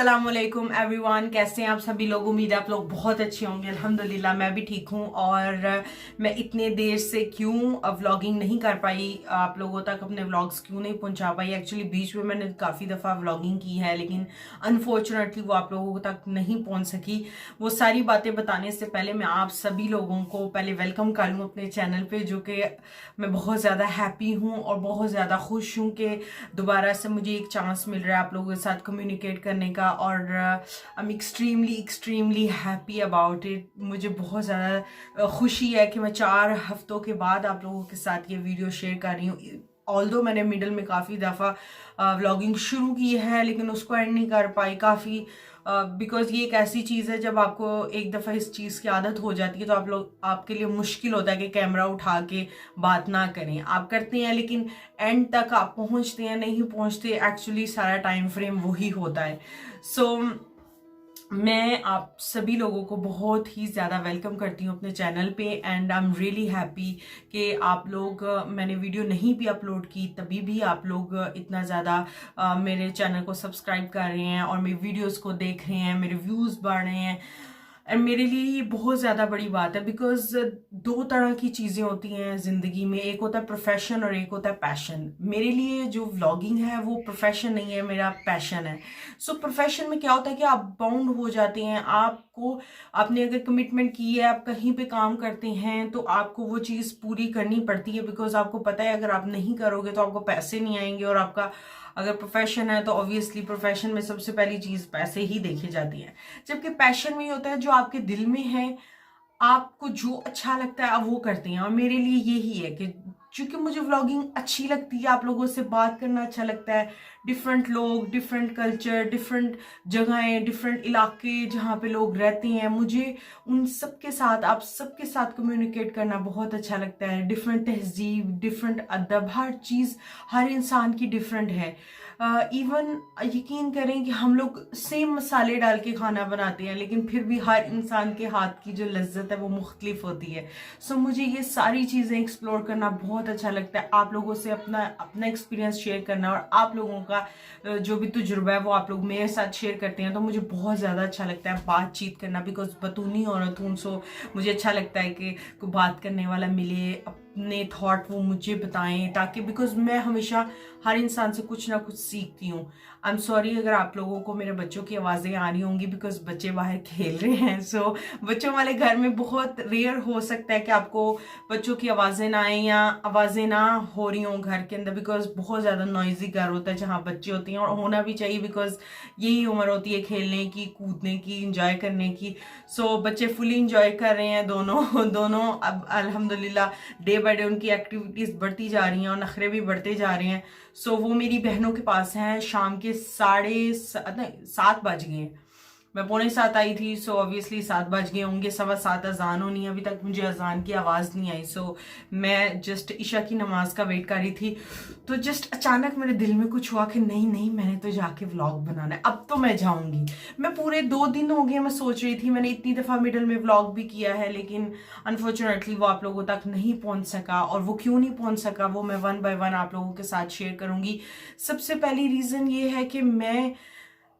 अस्सलामुअलैकुम एवरीवन, कैसे हैं आप सभी लोग। उम्मीद है आप लोग बहुत अच्छे होंगे। अल्हम्दुलिल्लाह मैं भी ठीक हूँ। और मैं इतने देर से क्यों व्लॉगिंग नहीं कर पाई, आप लोगों तक अपने व्लॉग्स क्यों नहीं पहुंचा पाई। एक्चुअली बीच में मैंने काफ़ी दफ़ा व्लॉगिंग की है, लेकिन अनफॉर्चुनेटली वो आप लोगों तक नहीं पहुंच सकी। वो सारी बातें बताने से पहले मैं आप सभी लोगों को पहले वेलकम कर लूँ अपने चैनल पे, जो कि मैं बहुत ज़्यादा हैप्पी हूँ और बहुत ज़्यादा खुश हूँ कि दोबारा से मुझे एक चांस मिल रहा है आप लोगों के साथ कम्युनिकेट करने का। और I am extremely happy about it. मुझे बहुत ज़्यादा खुशी है कि मैं 4 हफ्तों के बाद आप लोगों के साथ ये वीडियो शेयर कर रही हूँ। ऑल्दो मैंने मिडल में काफ़ी दफ़ा व्लॉगिंग शुरू की है, लेकिन उसको एंड नहीं कर पाई काफ़ी, बिकॉज ये एक ऐसी चीज़ है जब आपको एक दफ़ा इस चीज़ की आदत हो जाती है तो आपके लिए मुश्किल होता है कि कैमरा उठा के बात ना करें। आप करते हैं लेकिन एंड तक आप पहुंचते हैं नहीं पहुंचते, एक्चुअली सारा टाइम फ्रेम वही होता है। सो मैं आप सभी लोगों को बहुत ही ज़्यादा वेलकम करती हूँ अपने चैनल पे। And I am really happy कि आप लोग, मैंने वीडियो नहीं भी अपलोड की तभी भी आप लोग इतना ज़्यादा मेरे चैनल को सब्सक्राइब कर रहे हैं और मेरी वीडियोस को देख रहे हैं, मेरे व्यूज़ बढ़ रहे हैं। एंड मेरे लिए ये बहुत ज़्यादा बड़ी बात है, बिकॉज 2 तरह की चीज़ें होती हैं ज़िंदगी में। एक होता है प्रोफेशन और एक होता है पैशन। मेरे लिए जो व्लॉगिंग है वो प्रोफेशन नहीं है, मेरा पैशन है। सो प्रोफेशन में क्या होता है कि आप बाउंड हो जाते हैं। आपको, आपने अगर कमिटमेंट की है, आप कहीं पे काम करते हैं तो आपको वो चीज़ पूरी करनी पड़ती है, बिकॉज आपको पता है अगर आप नहीं करोगे तो आपको पैसे नहीं आएंगे। और आपका अगर प्रोफेशन है तो ऑब्वियसली प्रोफेशन में सबसे पहली चीज़ पैसे ही देखी जाती है। जबकि पैशन में ये होता है जो आपके दिल में है, आपको जो अच्छा लगता है आप वो करते हैं। और मेरे लिए यही है कि क्योंकि मुझे व्लॉगिंग अच्छी लगती है, आप लोगों से बात करना अच्छा लगता है। डिफरेंट लोग, डिफरेंट कल्चर, डिफरेंट जगहें, डिफरेंट इलाके जहाँ पे लोग रहते हैं, मुझे उन सब के साथ, आप सबके साथ कम्युनिकेट करना बहुत अच्छा लगता है। डिफरेंट तहजीब, डिफरेंट अदब, हर चीज़ हर इंसान की डिफरेंट है। इवन यकीन करें कि हम लोग सेम मसाले डाल के खाना बनाते हैं, लेकिन फिर भी हर इंसान के हाथ की जो लज्जत है वो मुख्तलिफ होती है। सो मुझे ये सारी चीज़ें एक्सप्लोर करना बहुत अच्छा लगता है, आप लोगों से अपना अपना एक्सपीरियंस शेयर करना, और आप लोगों का जो भी तजुर्बा है वो आप लोग मेरे साथ शेयर करते हैं तो मुझे बहुत ज़्यादा अच्छा लगता है बातचीत करना। बिकॉज बतूनी औरत हूँ, सो मुझे अच्छा लगता है कि कोई बात करने वाला मिले, अपने थॉट वो मुझे बताएं, ताकि बिकॉज मैं हमेशा हर इंसान से कुछ ना कुछ सीखती हूँ। आई एम सॉरी अगर आप लोगों को मेरे बच्चों की आवाज़ें आ रही होंगी, बिकॉज बच्चे बाहर खेल रहे हैं। सो बच्चों वाले घर में बहुत रेयर हो सकता है कि आपको बच्चों की आवाज़ें ना आए या आवाज़ें ना हो रही हों घर के अंदर, बिकॉज बहुत ज़्यादा नॉइजी घर होता है जहाँ बच्चे होते हैं, और होना भी चाहिए बिकॉज यही उम्र होती है खेलने की, कूदने की, इंजॉय करने की। सो बच्चे फुली इंजॉय कर रहे हैं दोनों दोनों। अब अल्हम्दुलिल्लाह डे बाय डे उनकी एक्टिविटीज़ बढ़ती जा रही हैं और नखरे भी बढ़ते जा रहे हैं। सो वो मेरी बहनों के पास हैं। शाम के 7:30 बज गए हैं, मैं 6:45 आई थी। सो ऑब्वियसली 7 बज गए होंगे, 7:15 अजान होनी है, अभी तक मुझे अजान की आवाज़ नहीं आई। सो मैं जस्ट ईशा की नमाज का वेट कर रही थी, तो जस्ट अचानक मेरे दिल में कुछ हुआ कि नहीं नहीं, मैंने तो जाके व्लॉग बनाना है, अब तो मैं जाऊंगी। मैं पूरे 2 दिन हो गए मैं सोच रही थी, मैंने इतनी दफ़ा मिडल में व्लॉग भी किया है, लेकिन अनफॉर्चुनेटली वो आप लोगों तक नहीं पहुंच सका। और वो क्यों नहीं पहुंच सका वो मैं 1 बाय 1 आप लोगों के साथ शेयर करूंगी। सबसे पहली रीज़न ये है कि मैं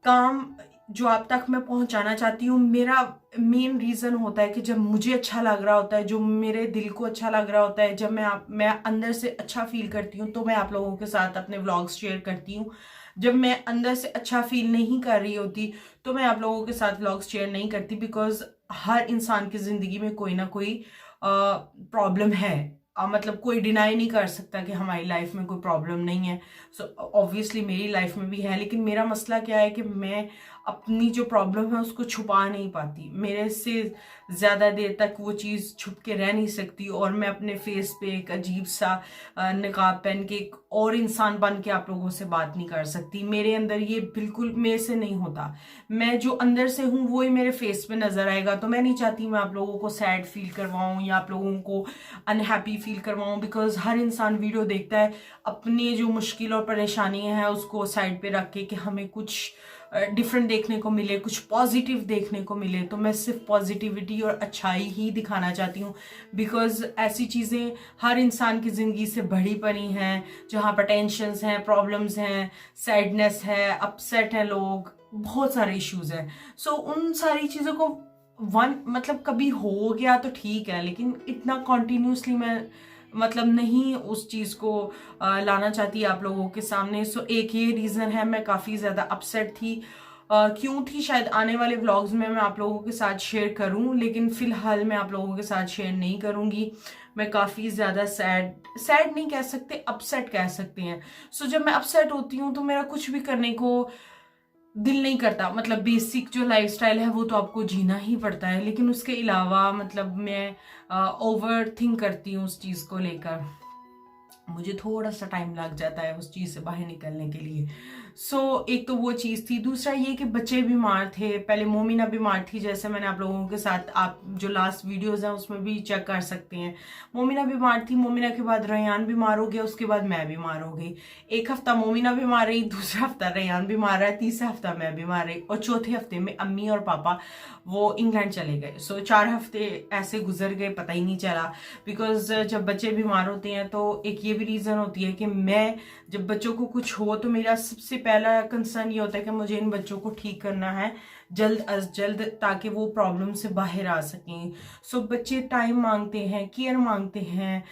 काम जो आप तक मैं पहुंचाना चाहती हूँ, मेरा मेन रीज़न होता है कि जब मुझे अच्छा लग रहा होता है, जो मेरे दिल को अच्छा लग रहा होता है, जब मैं अंदर से अच्छा फील करती हूँ तो मैं आप लोगों के साथ अपने व्लॉग्स शेयर करती हूँ। जब मैं अंदर से अच्छा फील नहीं कर रही होती तो मैं आप लोगों के साथ व्लॉग्स शेयर नहीं करती, बिकॉज हर इंसान की ज़िंदगी में कोई ना कोई प्रॉब्लम है। मतलब कोई डिनाई नहीं कर सकता कि हमारी लाइफ में कोई प्रॉब्लम नहीं है। सो ऑब्वियसली मेरी लाइफ में भी है, लेकिन मेरा मसला क्या है कि मैं अपनी जो प्रॉब्लम है उसको छुपा नहीं पाती। मेरे से ज़्यादा देर तक वो चीज़ छुप के रह नहीं सकती, और मैं अपने फेस पे एक अजीब सा निकाब पहन के एक और इंसान बन के आप लोगों से बात नहीं कर सकती। मेरे अंदर ये बिल्कुल मेरे से नहीं होता। मैं जो अंदर से हूँ वो ही मेरे फेस पे नज़र आएगा। तो मैं नहीं चाहती मैं आप लोगों को सैड फील करवाऊँ या आप लोगों को अनहैप्पी फील करवाऊँ, बिकॉज हर इंसान वीडियो देखता है अपनी जो मुश्किल और परेशानियाँ हैं उसको साइड पे रख के कि हमें कुछ डिफरेंट देखने को मिले, कुछ पॉजिटिव देखने को मिले, तो मैं सिर्फ पॉजिटिविटी और अच्छाई ही दिखाना चाहती हूँ। बिकॉज ऐसी चीज़ें हर इंसान की ज़िंदगी से भरी पड़ी हैं, जहाँ पर टेंशन्स हैं, प्रॉब्लम्स हैं, सैडनेस है, अपसेट हैं लोग, बहुत सारे इश्यूज हैं। सो उन सारी चीज़ों को मतलब कभी हो गया तो ठीक है, लेकिन इतना कॉन्टिन्यूसली मैं मतलब नहीं उस चीज़ को लाना चाहती आप लोगों के सामने। सो एक ये रीज़न है, मैं काफ़ी ज़्यादा अपसेट थी। क्यों थी, शायद आने वाले व्लॉग्स में मैं आप लोगों के साथ शेयर करूं, लेकिन फिलहाल मैं आप लोगों के साथ शेयर नहीं करूंगी। मैं काफ़ी ज़्यादा सैड नहीं कह सकते, अपसेट कह सकते हैं। सो जब मैं अपसेट होती हूँ तो मेरा कुछ भी करने को दिल नहीं करता। मतलब बेसिक जो लाइफस्टाइल है वो तो आपको जीना ही पड़ता है, लेकिन उसके अलावा मतलब मैं ओवर थिंक करती हूँ उस चीज़ को लेकर। मुझे थोड़ा सा टाइम लग जाता है उस चीज़ से बाहर निकलने के लिए। एक तो वो चीज़ थी। दूसरा ये कि बच्चे बीमार थे, पहले मोमिना बीमार थी, जैसे मैंने आप लोगों के साथ, आप जो लास्ट वीडियोस हैं उसमें भी चेक कर सकते हैं। मोमिना बीमार थी, मोमिना के बाद रेयान बीमार हो गया, उसके बाद मैं बीमार हो गई। एक हफ्ता मोमिना बीमार रही, दूसरा हफ्ता रेयान बीमार रहा, तीसरा हफ्ता मैं बीमार रही, और चौथे हफ्ते में अम्मी और पापा वो इंग्लैंड चले गए। 4 हफ्ते ऐसे गुजर गए, पता ही नहीं चला। बिकॉज जब बच्चे बीमार होते हैं तो एक ये भी रीज़न होती है कि मैं जब बच्चों को कुछ हो तो मेरा सबसे पहला कंसर्न ये होता है कि मुझे इन बच्चों को ठीक करना है जल्द अज जल्द, ताकि वो प्रॉब्लम से बाहर आ सकें। बच्चे टाइम मांगते हैं, केयर मांगते हैं,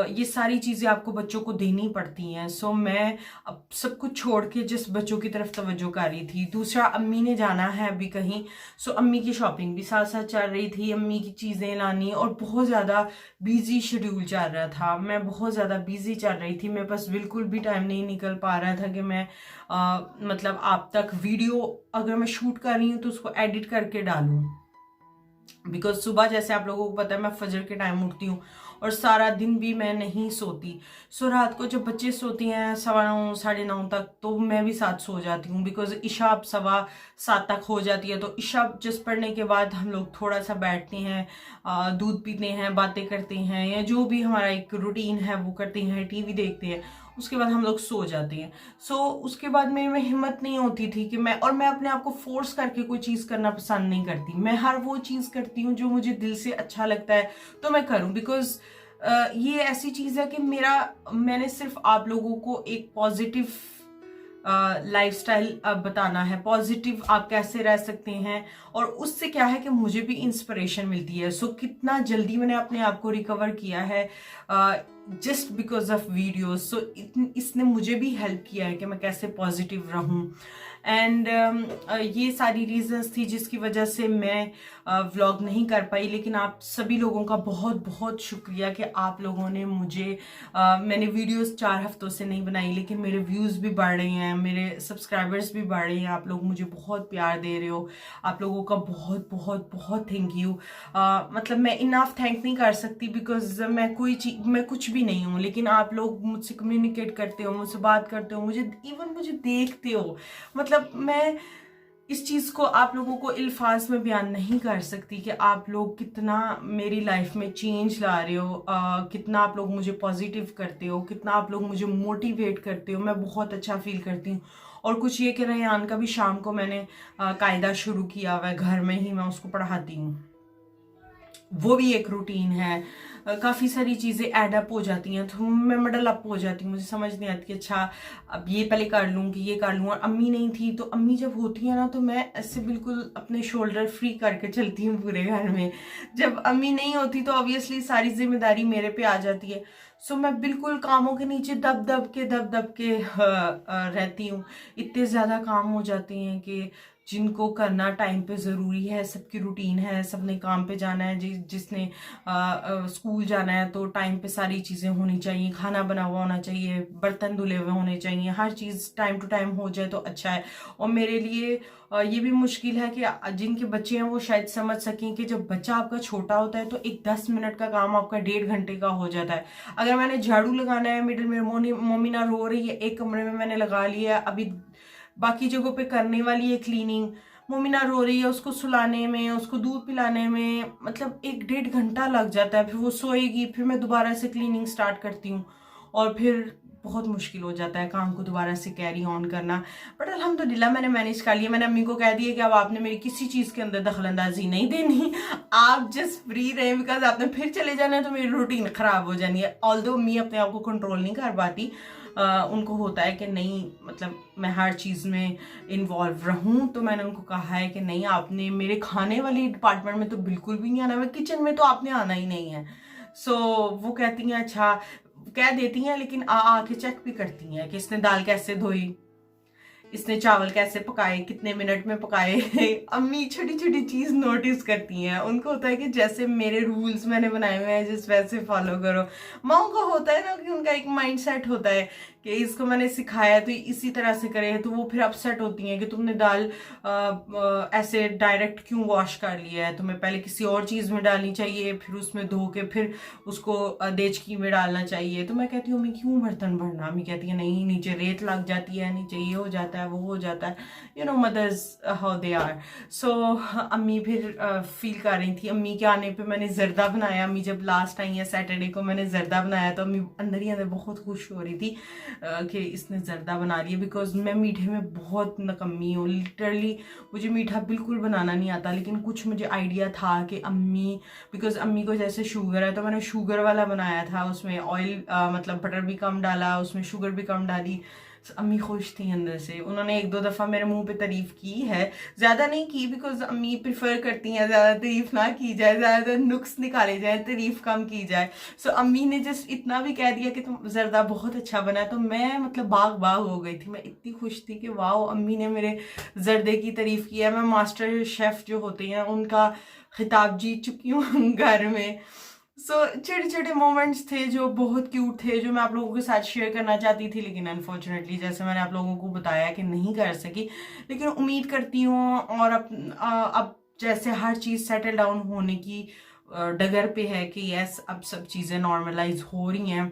ये सारी चीज़ें आपको बच्चों को देनी पड़ती हैं। मैं अब सब कुछ छोड़ के जिस बच्चों की तरफ तवज्जो कर रही थी। दूसरा, अम्मी ने जाना है अभी कहीं, अम्मी की शॉपिंग भी साथ साथ चल रही थी, अम्मी की चीज़ें लानी, और बहुत ज़्यादा बिजी शेड्यूल चल रहा था। मैं बहुत ज़्यादा बिजी चल रही थी, मेरे पास बिल्कुल भी टाइम नहीं निकल पा रहा था कि मैं मतलब आप तक वीडियो अगर मैं शूट कर रही हूँ तो उसको एडिट करके डालूं। बिकॉज सुबह जैसे आप लोगों को पता है मैं फजर के टाइम उठती हूँ और सारा दिन भी मैं नहीं सोती। रात को जब बच्चे सोती हैं 9:15 9:30 तक, तो मैं भी साथ सो जाती हूँ। बिकॉज इशा अब 7:15 तक हो जाती है, तो इशा जस्ट पढ़ने के बाद हम लोग थोड़ा सा बैठते हैं, दूध पीते हैं, बातें करते हैं, या जो भी हमारा एक रूटीन है वो करते हैं, टीवी देखते हैं, उसके बाद हम लोग सो जाते हैं। उसके बाद मेरे में हिम्मत नहीं होती थी कि मैं अपने आप को फोर्स करके कोई चीज़ करना पसंद नहीं करती। मैं हर वो चीज़ करती हूँ जो मुझे दिल से अच्छा लगता है तो मैं करूँ। बिकॉज ये ऐसी चीज़ है कि मैंने सिर्फ आप लोगों को एक पॉजिटिव लाइफस्टाइल बताना है, पॉजिटिव आप कैसे रह सकते हैं, और उससे क्या है कि मुझे भी इंस्पिरेशन मिलती है। कितना जल्दी मैंने अपने आप को रिकवर किया है जस्ट बिकॉज ऑफ वीडियोस। इसने मुझे भी हेल्प किया है कि मैं कैसे पॉजिटिव रहूं। एंड ये सारी रीजंस थी जिसकी वजह से मैं व्लॉग नहीं कर पाई। लेकिन आप सभी लोगों का बहुत बहुत शुक्रिया कि आप लोगों ने मुझे मैंने वीडियोस 4 हफ्तों से नहीं बनाई, लेकिन मेरे व्यूज़ भी बढ़ रहे हैं, मेरे सब्सक्राइबर्स भी बढ़ रहे हैं, आप लोग मुझे बहुत प्यार दे रहे हो। आप लोगों का बहुत बहुत बहुत थैंक यू। मतलब मैं इनफ थैंक नहीं कर सकती, बिकॉज मैं कुछ भी नहीं हूँ, लेकिन आप लोग मुझसे कम्युनिकेट करते हो, मुझसे बात करते हो, मुझे देखते हो। मतलब मैं इस चीज को आप लोगों को अल्फाज में बयान नहीं कर सकती कि आप लोग कितना मेरी लाइफ में चेंज ला रहे हो, कितना आप लोग मुझे पॉजिटिव करते हो, कितना आप लोग मुझे मोटिवेट करते हो। मैं बहुत अच्छा फील करती हूँ। और कुछ ये कि रेयान का भी शाम को मैंने कायदा शुरू किया हुआ है, घर में ही मैं उसको पढ़ाती हूँ, वो भी एक रूटीन है। काफ़ी सारी चीज़ें एड अप हो जाती हैं, तो मैं मडल अप हो जाती हूँ। मुझे समझ नहीं आती कि अच्छा अब ये पहले कर लूँ कि ये कर लूँ। और अम्मी नहीं थी, तो अम्मी जब होती है ना तो मैं ऐसे बिल्कुल अपने शोल्डर फ्री करके चलती हूँ पूरे घर में। जब अम्मी नहीं होती तो ऑब्वियसली सारी जिम्मेदारी मेरे पे आ जाती है। मैं बिल्कुल कामों के नीचे दब दब के रहती हूँ। इतने ज़्यादा काम हो जाते हैं कि जिनको करना टाइम पे ज़रूरी है, सबकी रूटीन है, सबने काम पे जाना है, जिसने स्कूल जाना है तो टाइम पे सारी चीज़ें होनी चाहिए, खाना बना हुआ होना चाहिए, बर्तन धुले हुए होने चाहिए, हर चीज़ टाइम टू टाइम हो जाए तो अच्छा है। और मेरे लिए ये भी मुश्किल है कि जिनके बच्चे हैं वो शायद समझ सकें कि जब बच्चा आपका छोटा होता है तो एक 10 मिनट का काम आपका 1.5 घंटे का हो जाता है। अगर मैंने झाड़ू लगाना है, मिडिल में मोमिना रो रही है, एक कमरे में मैंने लगा लिया, अभी बाकी जगहों पे करने वाली है क्लीनिंग, मोमिना रो रही है, उसको सुलाने में, उसको दूध पिलाने में मतलब 1-1.5 घंटा लग जाता है। फिर वो सोएगी, फिर मैं दोबारा से क्लीनिंग स्टार्ट करती हूँ, और फिर बहुत मुश्किल हो जाता है काम को दोबारा से कैरी ऑन करना। बट अल्हम्दुलिल्लाह मैंने मैनेज कर लिया। मैंने अम्मी को कह दिया कि अब आपने मेरी किसी चीज़ के अंदर दखलंदाजी नहीं देनी, आप जस्ट फ्री रहें, बिकॉज आपने फिर चले जाना है तो मेरी रूटीन ख़राब हो जानी है। ऑल्दो अम्मी अपने आप को कंट्रोल नहीं कर पाती, उनको होता है कि नहीं मतलब मैं हर चीज़ में इन्वॉल्व रहूं, तो मैंने उनको कहा है कि नहीं आपने मेरे खाने वाली डिपार्टमेंट में तो बिल्कुल भी नहीं आना, मैं किचन में तो आपने आना ही नहीं है। सो वो कहती हैं अच्छा, कह देती हैं लेकिन आके चेक भी करती हैं कि इसने दाल कैसे धोई, इसने चावल कैसे पकाए, कितने मिनट में पकाए। अम्मी छोटी छोटी चीज नोटिस करती हैं। उनको होता है कि जैसे मेरे रूल्स मैंने बनाए हुए हैं जिस वैसे फॉलो करो। माओ को होता है ना कि उनका एक माइंड सेट होता है कि इसको मैंने सिखाया तो इसी तरह से करे, तो वो फिर अपसेट होती हैं कि तुमने दाल ऐसे डायरेक्ट क्यों वॉश कर लिया है, तुम्हें पहले किसी और चीज़ में डालनी चाहिए, फिर उसमें धो के फिर उसको देचकी में डालना चाहिए। तो मैं कहती हूँ अम्मी क्यों बर्तन भरना, अम्मी कहती है नहीं नीचे रेत लग जाती है, नीचे ये हो जाता है वो हो जाता है, you know mothers how they are. So अम्मी फिर फील कर रही थी। अम्मी के आने पे मैंने जर्दा बनाया। अम्मी जब लास्ट आई है सैटरडे को मैंने जर्दा बनाया तो अम्मी अंदर ही अंदर बहुत खुश हो रही थी कि इसने जर्दा बना लिया, बिकॉज मैं मीठे में बहुत नकम्मी हूँ। लिटरली मुझे मीठा बिल्कुल बनाना नहीं आता, लेकिन कुछ मुझे आइडिया था कि अम्मी, बिकॉज अम्मी को जैसे शुगर है तो मैंने शुगर वाला बनाया था, उसमें ऑयल मतलब बटर भी कम डाला, उसमें शुगर भी कम डाली। अम्मी खुश थी अंदर से। उन्होंने एक दो दफ़ा मेरे मुंह पे तारीफ की है, ज़्यादा नहीं की, बिकॉज अम्मी प्रिफर करती हैं ज़्यादा तारीफ ना की जाए, ज़्यादा नुक्स निकाले जाए, तारीफ कम की जाए। सो अम्मी ने जस्ट इतना भी कह दिया कि तुम जर्दा बहुत अच्छा बना, तो मैं मतलब बाग बाग हो गई थी। मैं इतनी खुश थी कि वाह अम्मी ने मेरे जर्दे की तारीफ की है। मैं मास्टर शेफ़ जो होते हैं उनका खिताब जीत चुकी हूँ घर में। सो छोटे छोटे मोमेंट्स थे जो बहुत क्यूट थे, जो मैं आप लोगों के साथ शेयर करना चाहती थी, लेकिन अनफॉर्चुनेटली जैसे मैंने आप लोगों को बताया कि नहीं कर सकी। लेकिन उम्मीद करती हूँ और अब जैसे हर चीज़ सेटल डाउन होने की डगर पे है कि यस अब सब चीज़ें नॉर्मलाइज हो रही हैं।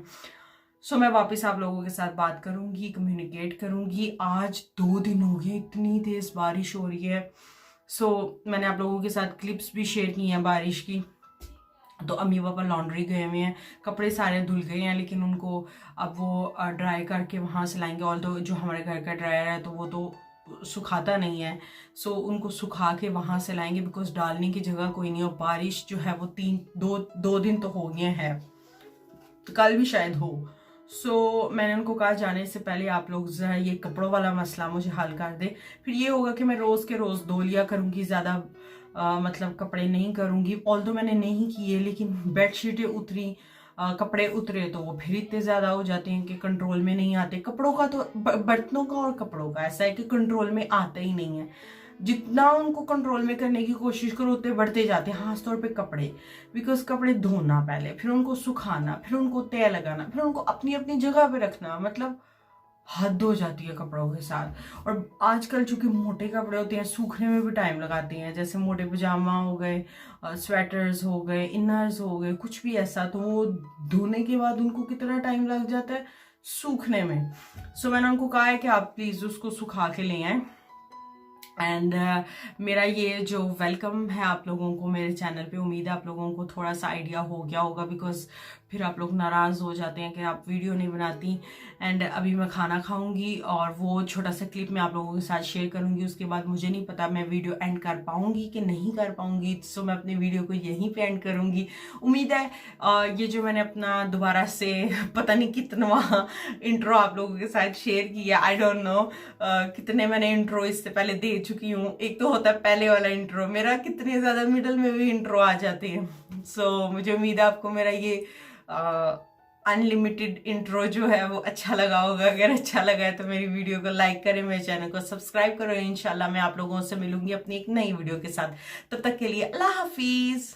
सो मैं वापस आप लोगों के साथ बात करूँगी, कम्युनिकेट करूँगी। आज 2 दिन हो गए, इतनी तेज़ बारिश हो रही है। सो मैंने आप लोगों के साथ क्लिप्स भी शेयर की हैं बारिश की। तो अम्मी पापा लॉन्ड्री गए हुए हैं, कपड़े सारे धुल गए हैं, लेकिन उनको अब वो ड्राई करके वहाँ से लाएंगे। ऑल तो जो हमारे घर का ड्रायर है तो वो तो सुखाता नहीं है, सो उनको सुखा के वहाँ से लाएंगे, बिकॉज डालने की जगह कोई नहीं। और बारिश जो है वो 2 दिन तो हो गए हैं, कल भी शायद हो। सो मैंने उनको कहा जाने से पहले आप लोग जरा ये कपड़ों वाला मसला मुझे हल कर दे, फिर ये होगा कि मैं रोज़ के रोज़ धो लिया करूँगी, ज़्यादा मतलब कपड़े नहीं करूँगी। ऑल्दो मैंने नहीं किए, लेकिन बेडशीटें उतरी, कपड़े उतरे तो वो फिर इतने ज़्यादा हो जाते हैं कि कंट्रोल में नहीं आते। कपड़ों का तो बर्तनों का और कपड़ों का ऐसा है कि कंट्रोल में आता ही नहीं है। जितना उनको कंट्रोल में करने की कोशिश करो उतने बढ़ते जाते हैं, खास तौर पे कपड़े। बिकॉज कपड़े धोना पहले, फिर उनको सुखाना, फिर उनको तय लगाना, फिर उनको अपनी अपनी जगह पे रखना, मतलब हद हो जाती है कपड़ों के साथ। और आजकल चूंकि मोटे कपड़े होते हैं सूखने में भी टाइम लगाते हैं, जैसे मोटे पजामा हो गए, स्वेटर्स हो गए, इनर्स हो गए, कुछ भी ऐसा, तो वो धोने के बाद उनको कितना टाइम लग जाता है सूखने में। सो मैंने उनको कहा है कि आप प्लीज़ उसको सुखा के ले आएँ। एंड मेरा ये जो वेलकम है आप लोगों को मेरे चैनल पे, उम्मीद है आप लोगों को थोड़ा सा आइडिया हो गया होगा, बिकॉज फिर आप लोग नाराज़ हो जाते हैं कि आप वीडियो नहीं बनाती। एंड अभी मैं खाना खाऊंगी और वो छोटा सा क्लिप मैं आप लोगों के साथ शेयर करूंगी। उसके बाद मुझे नहीं पता मैं वीडियो एंड कर पाऊंगी कि नहीं कर पाऊंगी, सो मैं अपने वीडियो को यहीं पे एंड करूंगी। उम्मीद है ये जो मैंने अपना दोबारा से पता नहीं कितनवा इंट्रो आप लोगों के साथ शेयर किया, आई डोंट नो कितने मैंने इंट्रो इससे पहले दे चुकी हूँ। एक तो होता है पहले वाला इंट्रो मेरा, कितने ज़्यादा मिडल में भी इंट्रो आ जाते हैं। सो मुझे उम्मीद है आपको मेरा ये अनलिमिटेड इंट्रो जो है वो अच्छा लगा होगा। अगर अच्छा लगा है तो मेरी वीडियो को लाइक करें, मेरे चैनल को सब्सक्राइब करो। इंशाल्लाह मैं आप लोगों से मिलूंगी अपनी एक नई वीडियो के साथ। तब तक के लिए अल्लाह हाफिज़।